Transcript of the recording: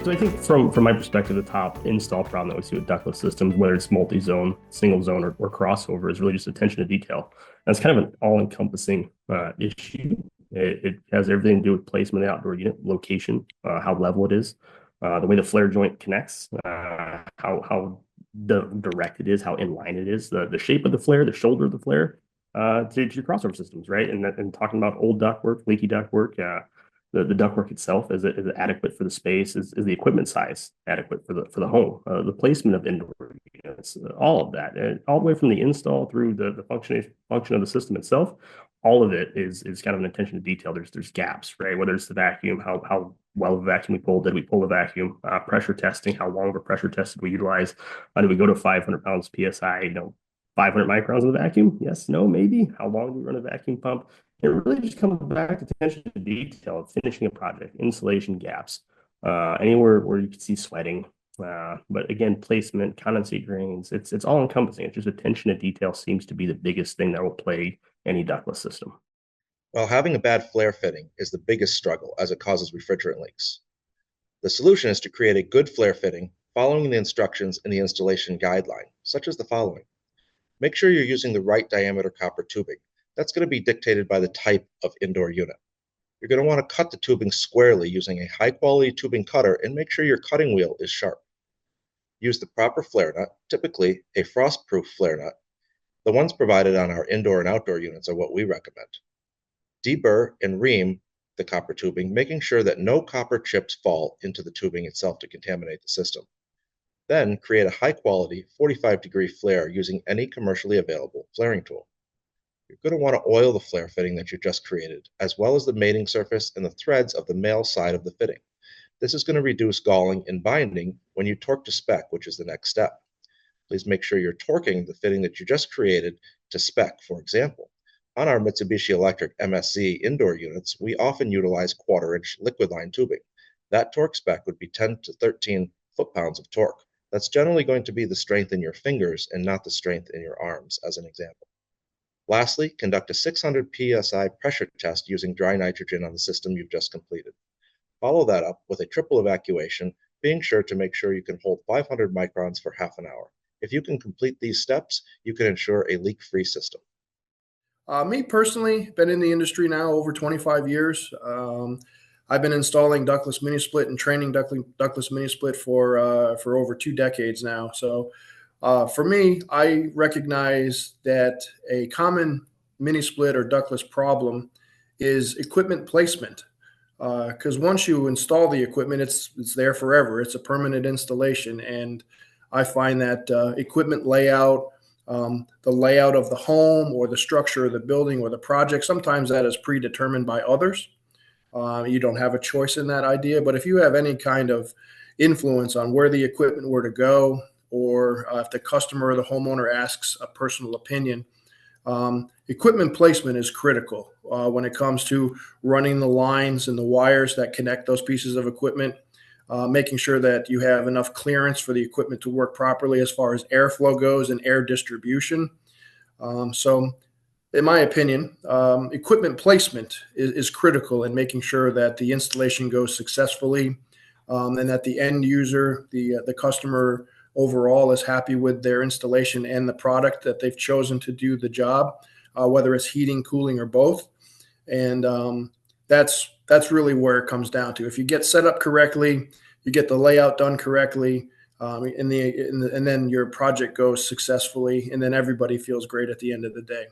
So I think from my perspective, the top install problem that we see with ductless systems, whether it's multi-zone, single zone, or crossover, is really just attention to detail. That's kind of an all-encompassing issue. It has everything to do with placement of the outdoor unit, location, how level it is, the way the flare joint connects, how direct it is, how in line it is, the shape of the flare, the shoulder of the flare, to your crossover systems, right? And talking about old ductwork, leaky ductwork, the ductwork itself, is it adequate for the space? Is the equipment size adequate for the home? The placement of indoor units, all of that, and all the way from the install through the function of the system itself, all of it is kind of an attention to detail. There's gaps, right? Whether it's the vacuum, how well of a vacuum we pulled, did we pull the vacuum? Pressure testing, how long of a pressure test did we utilize? Did we go to 500 pounds psi? 500 microns in the vacuum? Yes, no, maybe. How long do we run a vacuum pump? It really just comes back to attention to detail of finishing a project, installation gaps, anywhere where you can see sweating. But again, placement, condensate drains, it's all encompassing. It's just attention to detail seems to be the biggest thing that will plague any ductless system. Well, having a bad flare fitting is the biggest struggle as it causes refrigerant leaks. The solution is to create a good flare fitting following the instructions in the installation guideline, such as the following. Make sure you're using the right diameter copper tubing. That's going to be dictated by the type of indoor unit. You're going to want to cut the tubing squarely using a high-quality tubing cutter and make sure your cutting wheel is sharp. Use the proper flare nut, typically a frost-proof flare nut. The ones provided on our indoor and outdoor units are what we recommend. Deburr and ream the copper tubing, making sure that no copper chips fall into the tubing itself to contaminate the system. Then create a high-quality 45-degree flare using any commercially available flaring tool. You're going to want to oil the flare fitting that you just created, as well as the mating surface and the threads of the male side of the fitting. This is going to reduce galling and binding when you torque to spec, which is the next step. Please make sure you're torquing the fitting that you just created to spec. For example, on our Mitsubishi Electric MSZ indoor units, we often utilize quarter-inch liquid line tubing. That torque spec would be 10 to 13 foot-pounds of torque. That's generally going to be the strength in your fingers and not the strength in your arms, as an example. Lastly, conduct a 600 psi pressure test using dry nitrogen on the system you've just completed. Follow that up with a triple evacuation, being sure to make sure you can hold 500 microns for half an hour. If you can complete these steps, you can ensure a leak-free system. Me personally, been in the industry now over 25 years. I've been installing ductless mini split and training ductless mini split for over 2 decades now. So for me, I recognize that a common mini split or ductless problem is equipment placement. Because once you install the equipment, it's there forever. It's a permanent installation, and I find that equipment layout, the layout of the home or the structure of the building or the project, sometimes that is predetermined by others. You don't have a choice in that idea, but if you have any kind of influence on where the equipment were to go, or if the customer or the homeowner asks a personal opinion, equipment placement is critical when it comes to running the lines and the wires that connect those pieces of equipment, making sure that you have enough clearance for the equipment to work properly as far as airflow goes and air distribution. So in my opinion, equipment placement is critical in making sure that the installation goes successfully, and that the end user, the customer overall, is happy with their installation and the product that they've chosen to do the job, whether it's heating, cooling, or both. And that's really where it comes down to. If you get set up correctly, you get the layout done correctly, and then your project goes successfully, and then everybody feels great at the end of the day.